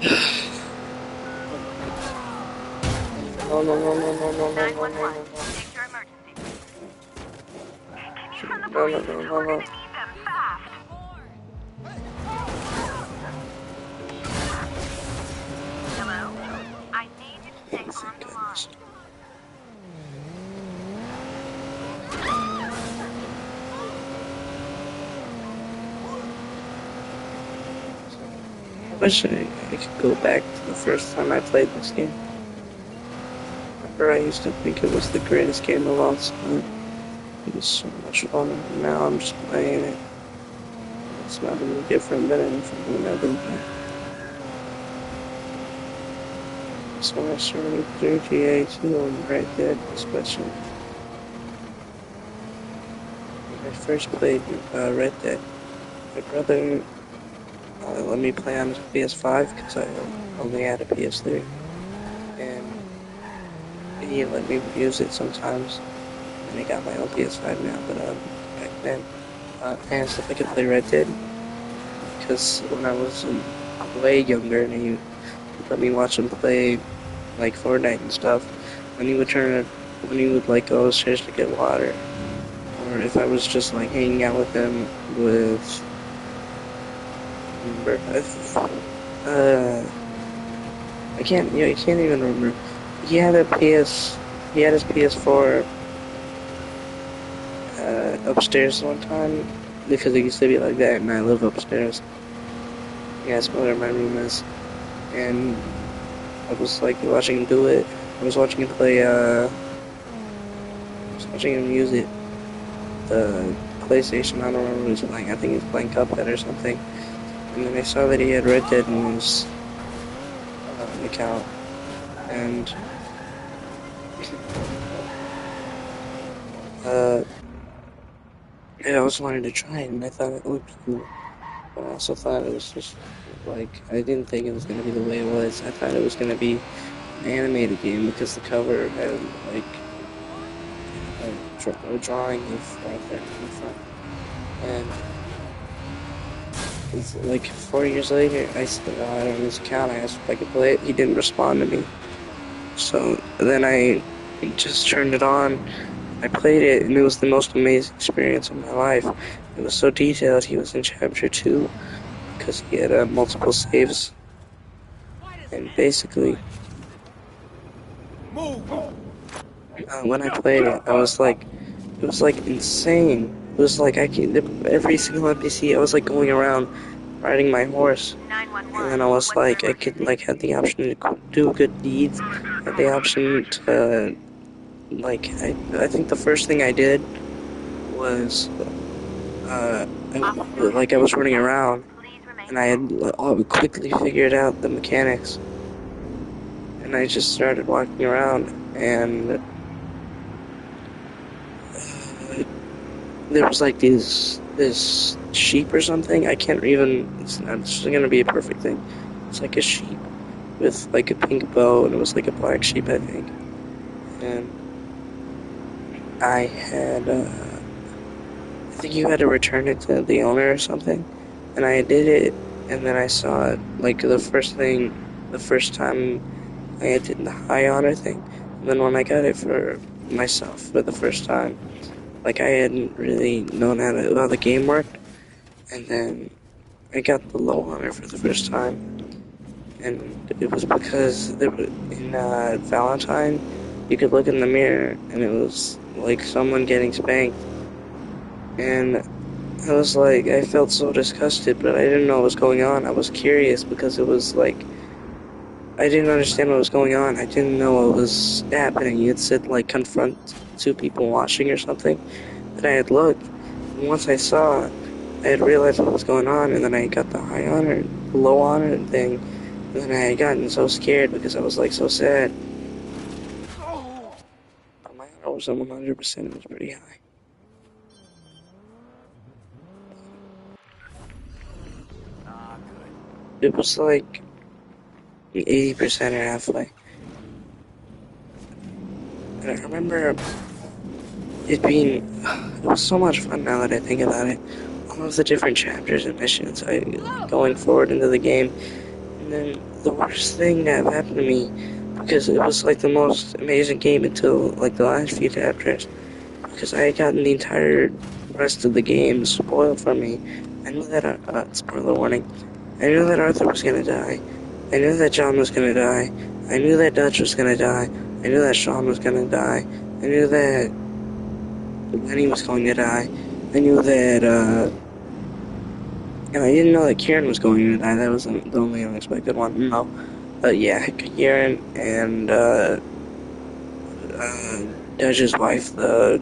No, no, no, no, no, no, no, no, no, no, no. Take your emergency. Can you send the No, no, police? no, no, We're no. gonna need them fast. Hello? I need you to stay Oh, on thank the goodness. line. I wish I could go back to the first time I played this game. Remember, I used to think it was the greatest game of all time. It was so much fun, and now I'm just playing it. It's not any different than anything I've been playing. So I started through GA2 and Red Dead especially. When I first played Red Dead, my brother let me play on his PS5 because I only had a PS3, and he let me use it sometimes. And I got my own PS5 now, but back then, I asked if I could play Red Dead because when I was way younger, and he let me watch him play like Fortnite and stuff. When he would like go upstairs to get water, or if I was just like hanging out with him with, remember, I can't, I can't even remember. He had he had his PS4 upstairs one time because it used to be like that, and I live upstairs. Yeah, that's where my room is, and I was like watching him do it. I was watching him play. I was watching him use it. The PlayStation. I don't remember what he was playing. I think he was playing Cuphead or something. And then I saw that he had Red Dead in his account, and uh, I always wanted to try it, and I thought it looked cool. But I also thought it was just like I didn't think it was gonna be the way it was. I thought it was gonna be an animated game because the cover had like a drawing of Arthur in the front, and it's like 4 years later, I still got it on his account. I asked if I could play it. He didn't respond to me. So then I just turned it on. I played it, and it was the most amazing experience of my life. It was so detailed. He was in chapter 2 because he had multiple saves, and basically, when I played it, I was like, it was like insane. It was like every single NPC. I was like going around riding my horse, and then I 911. was What's your like, I could emergency? like have the option to do good deeds, had the option to like I think the first thing I did was I was running around, Please remain and I had quickly figured out the mechanics, and I just started walking around, and there was like this sheep or something. I can't even. It's gonna be a perfect thing. It's like a sheep with like a pink bow, and it was like a black sheep, I think. And I had, I think you had to return it to the owner or something. And I did it, and then I saw it like the first time I did the high honor thing. And then when I got it for myself for the first time, like I hadn't really known how the game worked. And then I got the low honor for the first time, and it was because there was, in Valentine, you could look in the mirror, and it was like someone getting spanked, and I was like, I felt so disgusted, but I didn't know what was going on. I was curious because it was like I didn't understand what was going on. I didn't know what was happening. It said like confront two people watching or something. Then I had looked, and once I saw it, I had realized what was going on, and then I got the high honor, low honor thing, and then I had gotten so scared because I was like so sad. But my honor was at 100%. It was pretty high. It was like 80% or halfway. And I remember it was so much fun now that I think about it. All of the different chapters and missions going forward into the game. And then the worst thing that happened to me, because it was like the most amazing game until like the last few chapters, because I had gotten the entire rest of the game spoiled for me. I knew that, spoiler warning, I knew that Arthur was gonna die. I knew that John was gonna die. I knew that Dutch was gonna die. I knew that Sean was gonna die. I knew that Lenny was going to die. I knew that, and I didn't know that Kieran was going to die. That was the only unexpected one. No. But yeah, Kieran and, Dutch's wife, the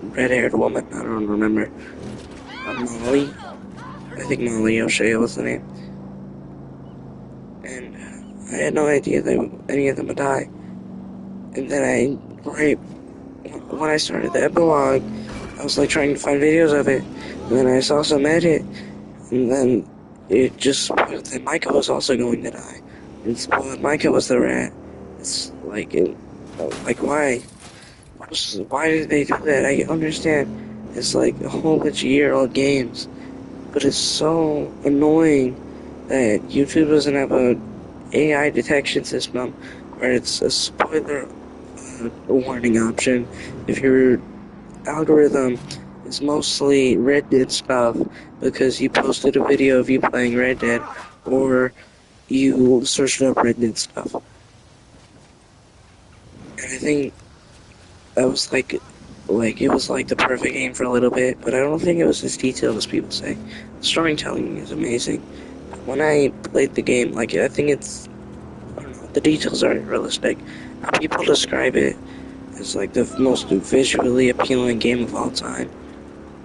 red-haired woman, I don't remember. Molly? I think Molly O'Shea was the name. And I had no idea that any of them would die. And then right when I started the epilogue, I was like trying to find videos of it. And then I saw some edit. And then it just spoiled that Micah was also going to die. It spoiled Micah was the rat. It's like, why? Why did they do that? I understand. It's like a whole bunch of year-old games. But it's so annoying that YouTube doesn't have a AI detection system where it's a spoiler warning option. If your algorithm is mostly Red Dead stuff because you posted a video of you playing Red Dead or you searched up Red Dead stuff. And I think that was like it was like the perfect game for a little bit, but I don't think it was as detailed as people say. The storytelling is amazing. When I played the game, like I think it's, I don't know, the details aren't realistic. How people describe it as like the most visually appealing game of all time.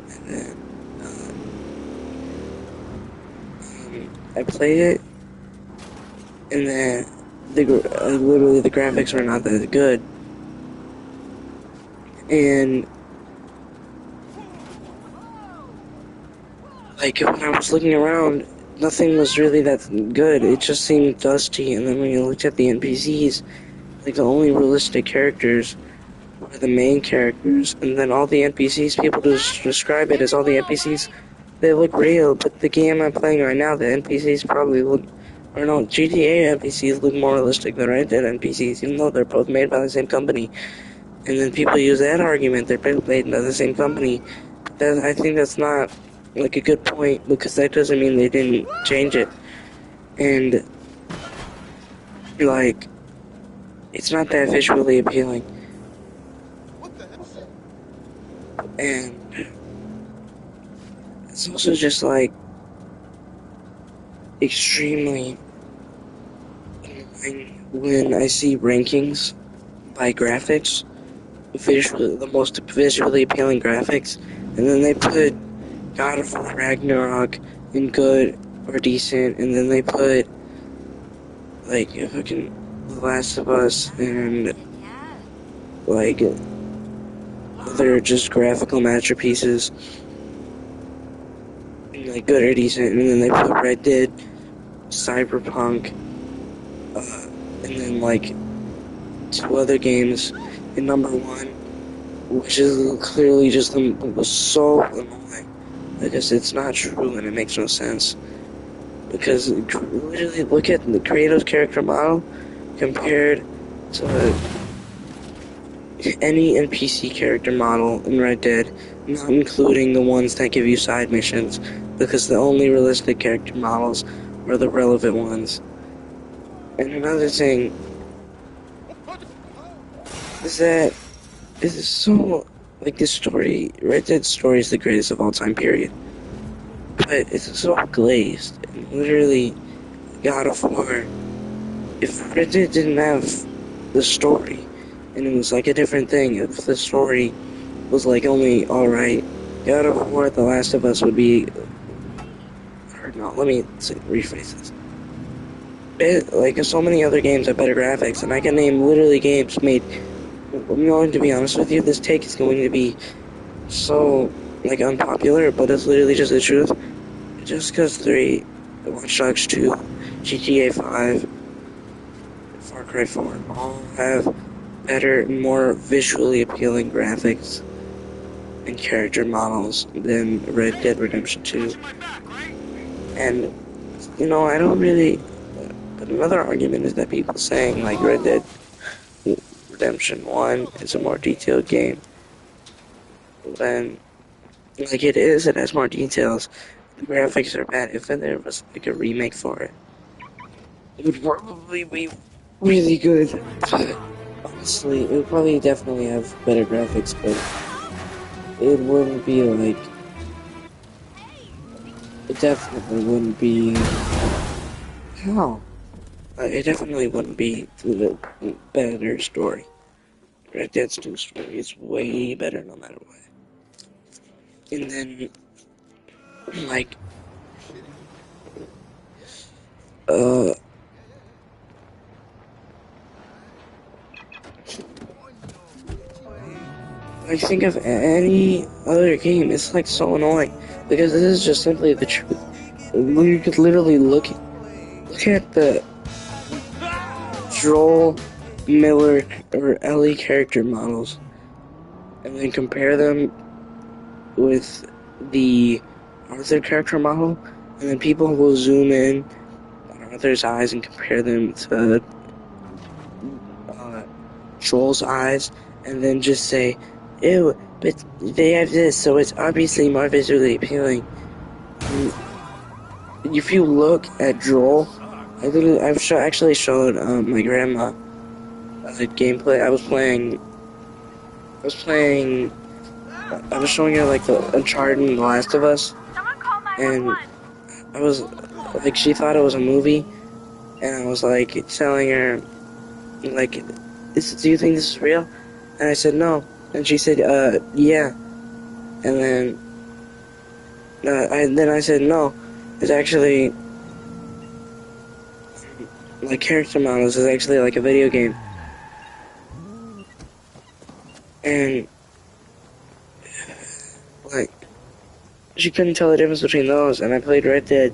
And then I played it, and then literally the graphics were not that good. And like when I was looking around, nothing was really that good. It just seemed dusty. And then when you looked at the NPCs, like the only realistic characters were the main characters, and then all the NPCs, people just describe it as all the NPCs, they look real. But the game I'm playing right now, the NPCs probably look, or no, GTA NPCs look more realistic than Red Dead NPCs, even though they're both made by the same company. And then people use that argument, they're both made by the same company. I think that's not like a good point, because that doesn't mean they didn't change it. And like, it's not that visually appealing. And it's also just like extremely annoying when I see rankings by graphics, the most visually appealing graphics, and then they put God of War Ragnarok in good or decent, and then they put like fucking The Last of Us and like other just graphical masterpieces in like good or decent, and then they put Red Dead, Cyberpunk, and then like two other games in number one, which is clearly just was so annoying because it's not true and it makes no sense. Because literally look at the Kratos character model compared to any NPC character model in Red Dead, not including the ones that give you side missions, because the only realistic character models are the relevant ones. And another thing is that this is so, like, this story, Red Dead story is the greatest of all time, period. But it's so glazed, and literally, God of War, if Red Dead didn't have the story, and it was like a different thing, if the story was like only alright, God of War, The Last of Us would be, or no, let me rephrase this. Like, so many other games have better graphics, and I can name literally games made. I'm going to be honest with you, this take is going to be so, like, unpopular, but it's literally just the truth. Just Cause 3, Watch Dogs 2, GTA 5, Far Cry 4 all have better, more visually appealing graphics and character models than Red Dead Redemption 2. And, you know, I don't really, But another argument is that people saying like Red Dead Redemption 1 is a more detailed game when, like it has more details. The graphics are bad. If there was like a remake for it, it would probably be really good. Honestly, it would probably definitely have better graphics, but it wouldn't be like, it definitely wouldn't be, how? It definitely wouldn't be the better story. Red Dead's 2 story is way better no matter what. And then, like, uh, I think of any other game, it's like so annoying, because this is just simply the truth. You could literally look at the Joel, Miller, or Ellie character models, and then compare them with the Arthur character model, and then people will zoom in on Arthur's eyes and compare them to Joel's eyes, and then just say, ew, but they have this, so it's obviously more visually appealing. And if you look at Joel, I've actually showed my grandma the gameplay. I was showing her like the Uncharted and The Last of Us, and I was like, she thought it was a movie, and I was like telling her, like, do you think this is real? And I said no, and she said, yeah, and then I said no, it's actually like character models is actually like a video game, and like she couldn't tell the difference between those, and I played Red Dead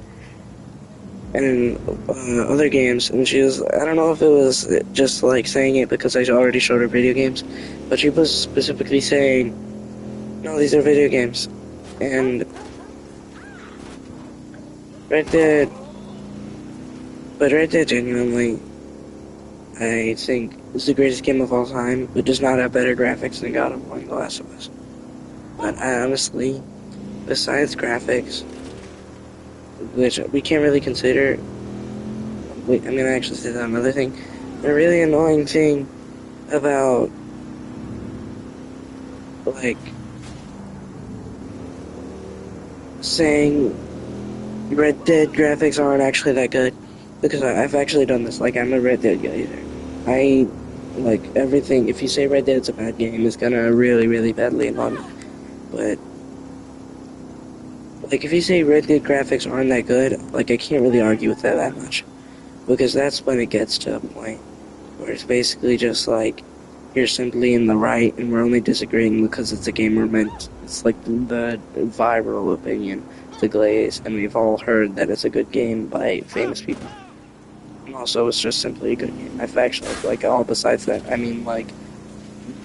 and other games, and she was, I don't know if it was just like saying it because I already showed her video games, but she was specifically saying, no, these are video games, and Red Dead genuinely, I think, is the greatest game of all time, but does not have better graphics than God of War and The Last of Us. But I honestly, besides graphics, which we can't really consider, wait, I'm gonna actually say that another thing, the really annoying thing about, like, saying Red Dead graphics aren't actually that good, because I've actually done this. Like, I'm a Red Dead user. I like everything. If you say Red Dead's a bad game, it's gonna really, really badly annoy me. But like, if you say Red Dead graphics aren't that good, like, I can't really argue with that much, because that's when it gets to a point where it's basically just like you're simply in the right, and we're only disagreeing because it's a game we're meant. It's like the viral opinion, the glaze, and we've all heard that it's a good game by famous people. And also, it's just simply a good game. I've actually, like, all besides that, I mean, like,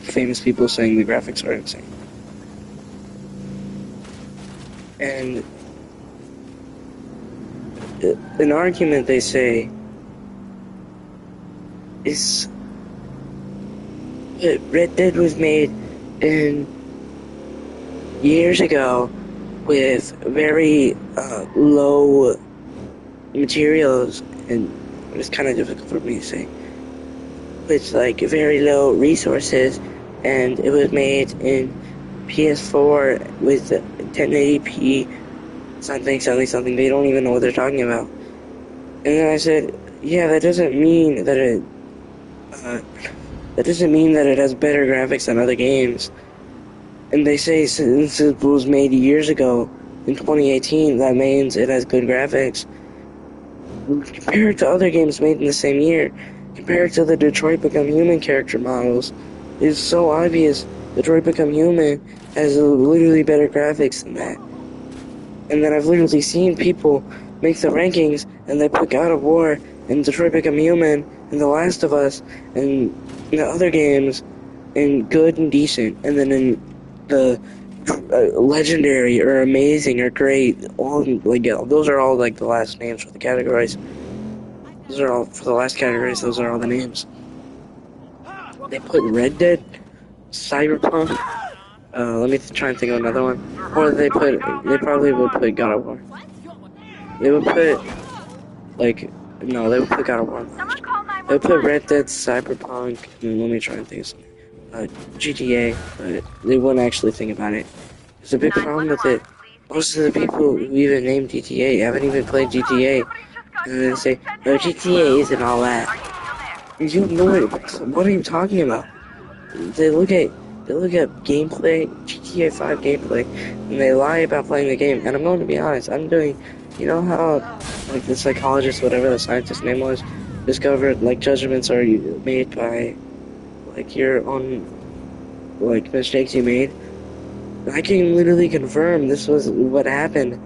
famous people saying the graphics are insane. And an argument they say is that Red Dead was made in years ago with very low materials, and it's kind of difficult for me to say, with like very low resources, and it was made in PS4 with 1080p something. They don't even know what they're talking about. And then I said, yeah, that doesn't mean that it has better graphics than other games. And they say since it was made years ago, in 2018, that means it has good graphics. Compare it to other games made in the same year. Compare it to the Detroit Become Human character models. It's so obvious Detroit Become Human has literally better graphics than that. And then I've literally seen people make the rankings, and they put God of War and Detroit Become Human and The Last of Us and the other games in good and decent, and then in the legendary or amazing or great, all like, yeah, those are all like the last names for the categories. Those are all, for the last categories, those are all the names. They put Red Dead, Cyberpunk, let me try and think of another one. Or they probably would put God of War. They would put, like, no, they would put God of War Someone last. call They would put 911. Red Dead, Cyberpunk, and let me try and think of something. GTA, but they wouldn't actually think about it. There's a big problem with it. 911, please Most state of the your people emergency. who even named GTA haven't even played Oh God, GTA. somebody just got And then they killed. say, Send oh, help. GTA Hello? isn't all that. Are you still there? You have no idea. What are you talking about? They look at gameplay, GTA 5 gameplay, and they lie about playing the game. And I'm going to be honest, I'm doing, you know how, like, the psychologist, whatever the scientist's name was, discovered, like, judgments are made by, like, your own, like, mistakes you made? I can literally confirm this was what happened.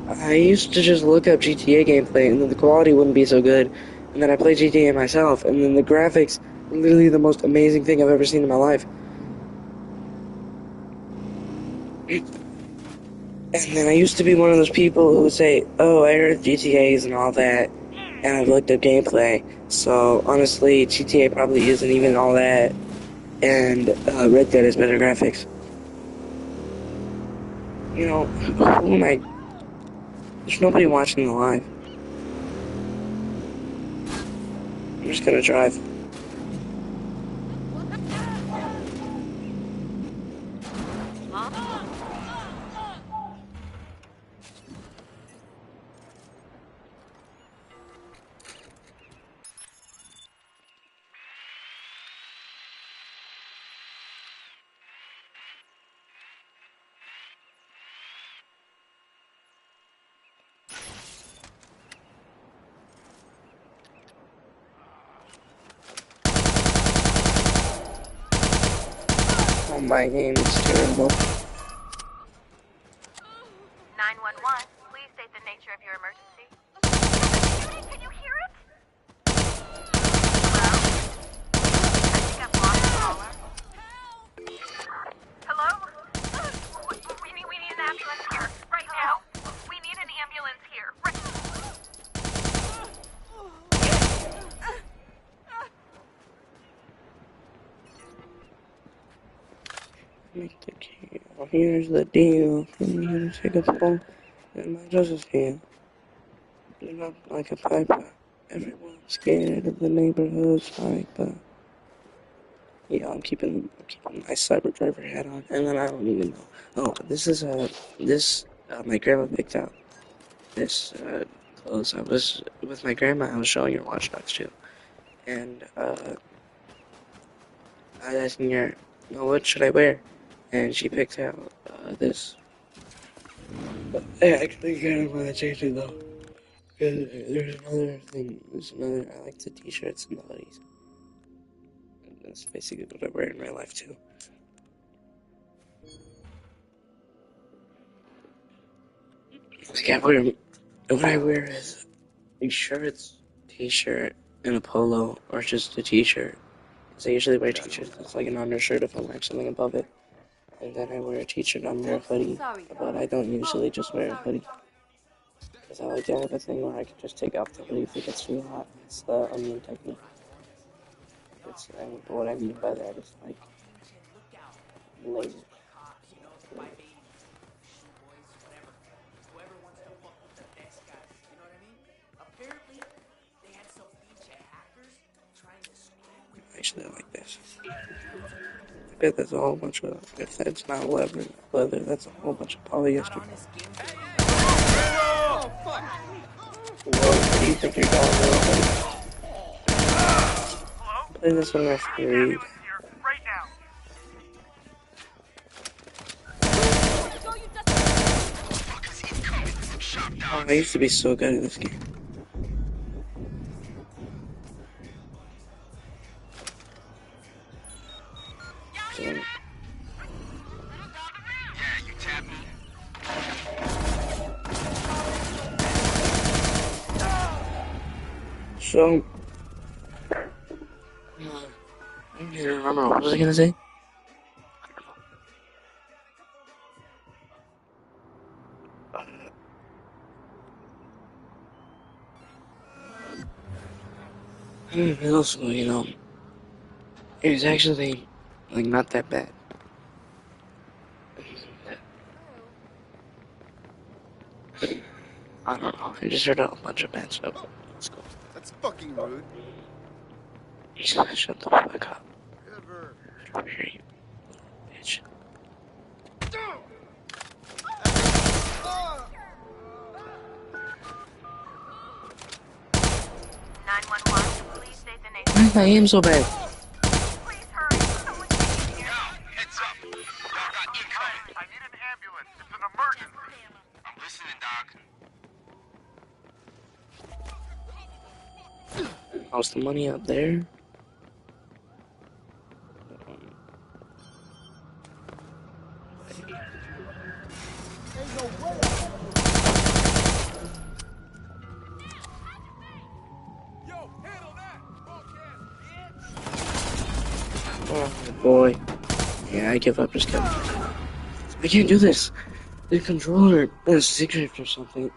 I used to just look up GTA gameplay, and then the quality wouldn't be so good, and then I play GTA myself, and then the graphics were literally the most amazing thing I've ever seen in my life. And then I used to be one of those people who would say, oh, I heard GTAs and all that, and I've looked up gameplay, so honestly, GTA probably isn't even all that, and Red Dead has better graphics. You know, who am I? There's nobody watching the live. I'm just gonna drive. Oh, my game is terrible. 911, please state the nature of your emergency. Can you hear it? Hello? I think I've lost the caller. Hello? We need an ambulance here. Right now. We need an ambulance here. Make the kill. Here's the deal. I'm here to take a pull in my justice hand. Lit up like a piper. Everyone's scared of the neighborhood sniper. Yeah, I'm keeping my cyber driver hat on, and then I don't even know. Oh, this is my grandma picked out this clothes. I was with my grandma. I was showing her Watch Dogs 2, and I was asking her, "No, what should I wear?" And she picked out this. But I actually kind of want to change it though. Cause there's another thing. I like the t-shirts and the hoodies. And that's basically what I wear in my life too. Like what I wear is shirts, t-shirt, and a polo, or just a t-shirt. Cause I usually wear t-shirts. It's like an undershirt if I'm wearing something above it. And then I wear a t-shirt under a hoodie. But I don't usually just wear a hoodie. Because I like to have a thing where I can just take off the hoodie if it gets too hot. It's the onion technique. What I mean by that is like layers. Actually, I like this. I bet that's a whole bunch of. If that's not leather, that's a whole bunch of polyester. Whoa, where do you think you're going, little buddy? Play this on my free read. Here, right now. Oh, I used to be so good at this game. So, Yeah, you tapped me. so I don't even remember what was I gonna say. Middle school, it was actually, like, not that bad. I don't know. I just heard a bunch of bad stuff. Let's go. That's fucking rude. Shut the fuck up. Ever. Get over here, you bitch. 911, please state the name. Why is my aim so bad? Please hurry. Someone's in here. Heads up. Y'all got incoming. I need an ambulance. It's an emergency. I'm listening, Doc. How's the money up there? Oh boy. Yeah, I give up. Just kidding. I can't do this. The controller is secret or something.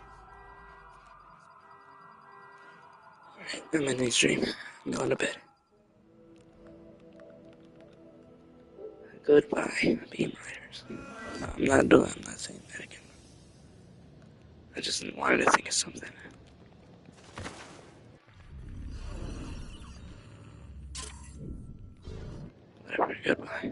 Alright, I'm in the stream. I'm going to bed. Goodbye, Beam Riders. No, I'm not saying that again. I just wanted to think of something. Whatever, goodbye.